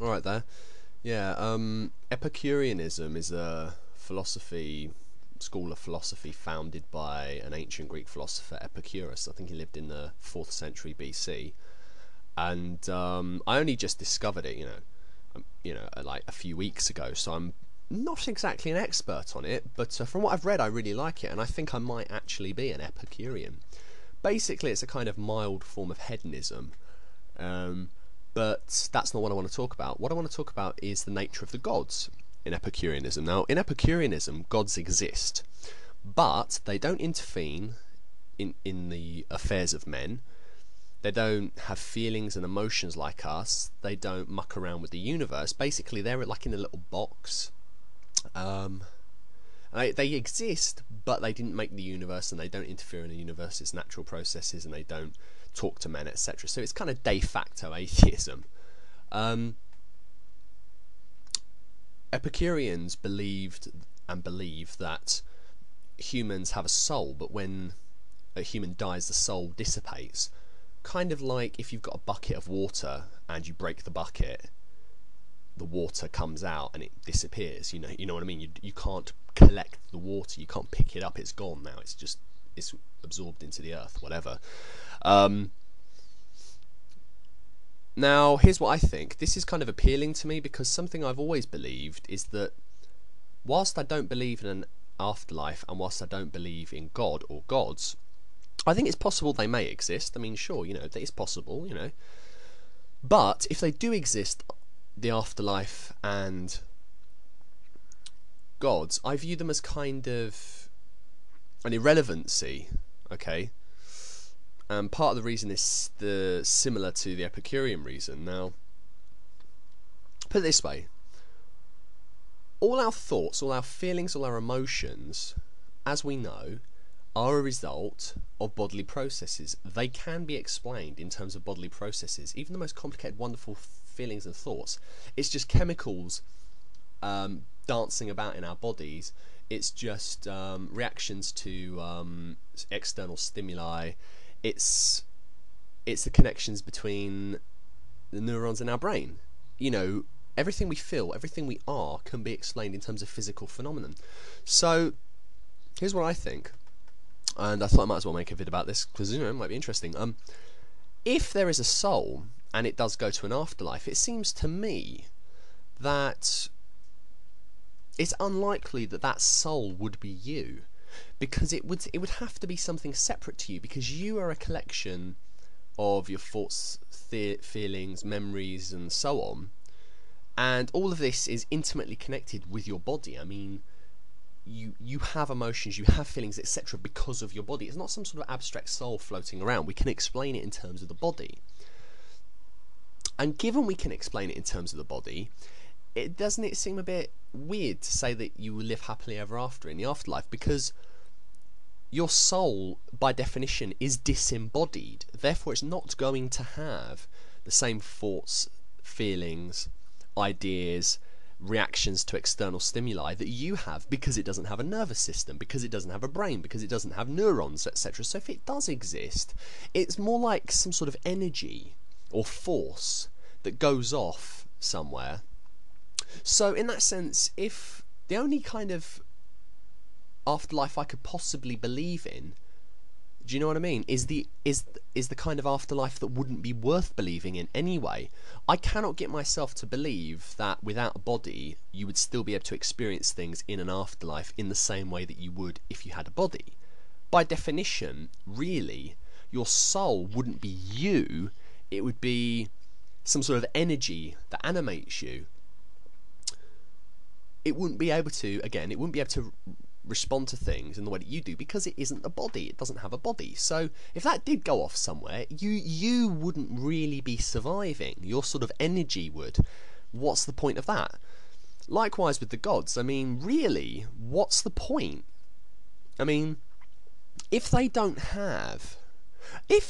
Alright there. Yeah, Epicureanism is a school of philosophy founded by an ancient Greek philosopher, Epicurus. I think he lived in the 4th century BC. And I only just discovered it, like a few weeks ago, so I'm not exactly an expert on it, but from what I've read, I really like it, and I think I might actually be an Epicurean. Basically, it's a kind of mild form of hedonism, but that's not what I want to talk about. What I want to talk about is the nature of the gods in Epicureanism. Now, in Epicureanism, gods exist, but they don't intervene in the affairs of men. They don't have feelings and emotions like us. They don't muck around with the universe. Basically, they're like in a little box. They exist, but they didn't make the universe, and they don't interfere in the universe's natural processes, and they don't talk to men, etc. So it's kind of de facto atheism. Epicureans believed and believe that humans have a soul, but when a human dies, the soul dissipates. Kind of like if you've got a bucket of water and you break the bucket, the water comes out and it disappears. You know what I mean? You can't collect the water, you can't pick it up, it's gone now. It's absorbed into the earth, whatever. Now, here's what I think. This is kind of appealing to me because something I've always believed is that whilst I don't believe in an afterlife and whilst I don't believe in God or gods, I think it's possible they may exist. I mean, sure, it's possible, But if they do exist, the afterlife and gods, I view them as kind of an irrelevancy, okay? And part of the reason is similar to the Epicurean reason. Now, put it this way. All our thoughts, all our feelings, all our emotions, as we know, are a result of bodily processes. They can be explained in terms of bodily processes. Even the most complicated, wonderful feelings and thoughts, it's just chemicals dancing about in our bodies. It's just reactions to external stimuli. It's the connections between the neurons in our brain. Everything we feel, everything we are, can be explained in terms of physical phenomenon. So here's what I think. And I thought I might as well make a vid about this because it might be interesting. If there is a soul and it does go to an afterlife, it seems to me that it's unlikely that that soul would be you, because it would have to be something separate to you, because you are a collection of your thoughts, feelings, memories, and so on, and all of this is intimately connected with your body. I mean, you have emotions, you have feelings, etc. because of your body. It's not some sort of abstract soul floating around. We can explain it in terms of the body. And given we can explain it in terms of the body, doesn't it seem a bit weird to say that you will live happily ever after in the afterlife? Because your soul, by definition, is disembodied. Therefore, it's not going to have the same thoughts, feelings, ideas, reactions to external stimuli that you have, because it doesn't have a nervous system, because it doesn't have a brain, because it doesn't have neurons, etc. So if it does exist, it's more like some sort of energy or force that goes off somewhere. So in that sense, if the only kind of afterlife I could possibly believe in, do you know what I mean, is the kind of afterlife that wouldn't be worth believing in anyway. I cannot get myself to believe that without a body you would still be able to experience things in an afterlife in the same way that you would if you had a body. By definition, really, your soul wouldn't be you, it would be some sort of energy that animates you. It wouldn't be able to respond to things in the way that you do, because it isn't a body, it doesn't have a body. So if that did go off somewhere, you wouldn't really be surviving, your sort of energy would. What's the point of that? Likewise with the gods. I mean, really, what's the point? I mean, if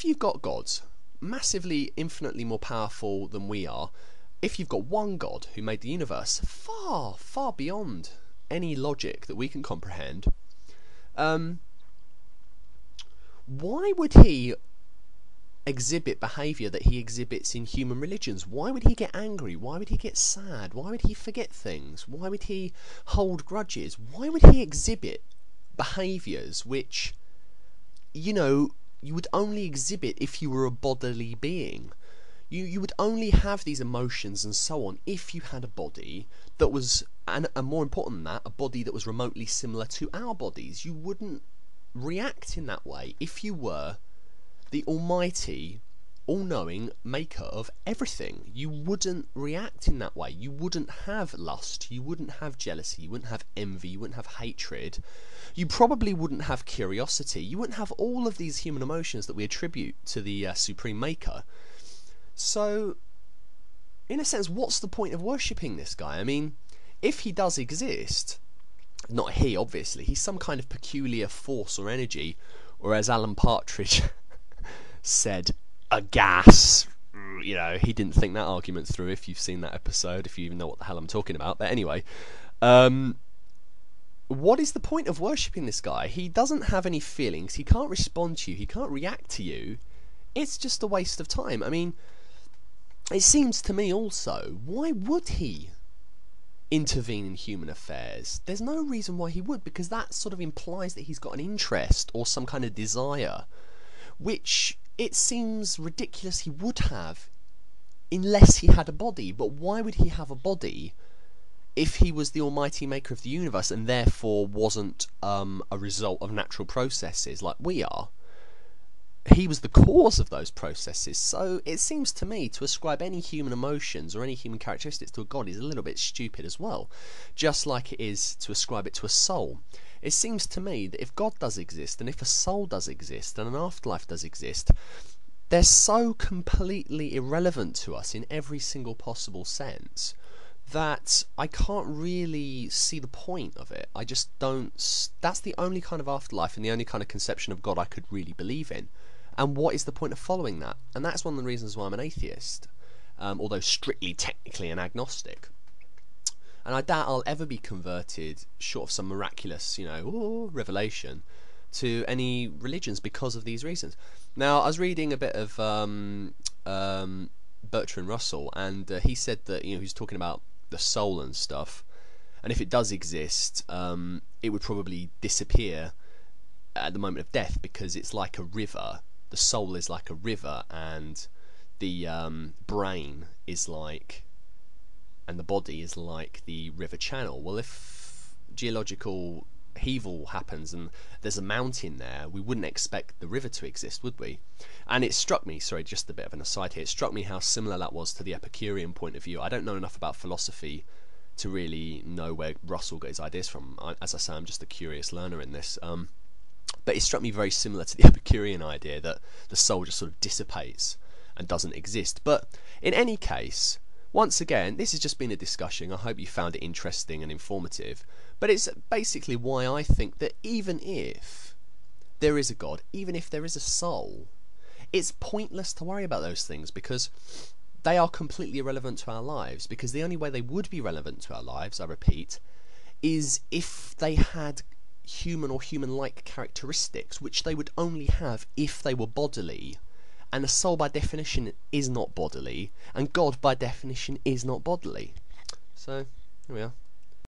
you've got gods massively, infinitely more powerful than we are, if you've got one God who made the universe far, far beyond any logic that we can comprehend, why would he exhibit behaviour that he exhibits in human religions? Why would he get angry? Why would he get sad? Why would he forget things? Why would he hold grudges? Why would he exhibit behaviours which, you know, you would only exhibit if you were a bodily being? You would only have these emotions and so on if you had a body that was, and more important than that, a body that was remotely similar to our bodies. You wouldn't react in that way if you were the almighty, all-knowing maker of everything. You wouldn't react in that way. You wouldn't have lust, you wouldn't have jealousy, you wouldn't have envy, you wouldn't have hatred, you probably wouldn't have curiosity, you wouldn't have all of these human emotions that we attribute to the supreme maker. So, in a sense, what's the point of worshipping this guy? I mean, if he does exist, not he, obviously, he's some kind of peculiar force or energy, or as Alan Partridge said, a gas. You know, he didn't think that argument through, if you've seen that episode, if you even know what the hell I'm talking about. But anyway, what is the point of worshipping this guy? He doesn't have any feelings, he can't respond to you, he can't react to you. It's just a waste of time. I mean, it seems to me also, why would he intervene in human affairs? There's no reason why he would, because that sort of implies that he's got an interest or some kind of desire, which it seems ridiculous he would have unless he had a body. But why would he have a body if he was the almighty maker of the universe and therefore wasn't a result of natural processes like we are? He was the cause of those processes. So it seems to me to ascribe any human emotions or any human characteristics to a god is a little bit stupid as well, just like it is to ascribe it to a soul. It seems to me that if God does exist, and if a soul does exist, and an afterlife does exist, they're so completely irrelevant to us in every single possible sense that I can't really see the point of it. I just don't. That's the only kind of afterlife and the only kind of conception of God I could really believe in. And what is the point of following that? And that's one of the reasons why I'm an atheist, although strictly technically an agnostic. And I doubt I'll ever be converted, short of some miraculous, revelation, to any religions because of these reasons. Now, I was reading a bit of Bertrand Russell, and he said that he was talking about the soul and stuff, and if it does exist, it would probably disappear at the moment of death because it's like a river. The soul is like a river, and the brain is like, and the body is like the river channel. Well, if geological upheaval happens and there's a mountain there, we wouldn't expect the river to exist, would we? And it struck me, sorry, just a bit of an aside here, it struck me how similar that was to the Epicurean point of view. I don't know enough about philosophy to really know where Russell got his ideas from. As I say, I'm just a curious learner in this. But it struck me very similar to the Epicurean idea that the soul just sort of dissipates and doesn't exist. But in any case, once again, this has just been a discussion. I hope you found it interesting and informative. But it's basically why I think that even if there is a God, even if there is a soul, it's pointless to worry about those things because they are completely irrelevant to our lives. Because the only way they would be relevant to our lives, I repeat, is if they had human or human-like characteristics, which they would only have if they were bodily. And the soul by definition is not bodily, and God by definition is not bodily. So, here we are.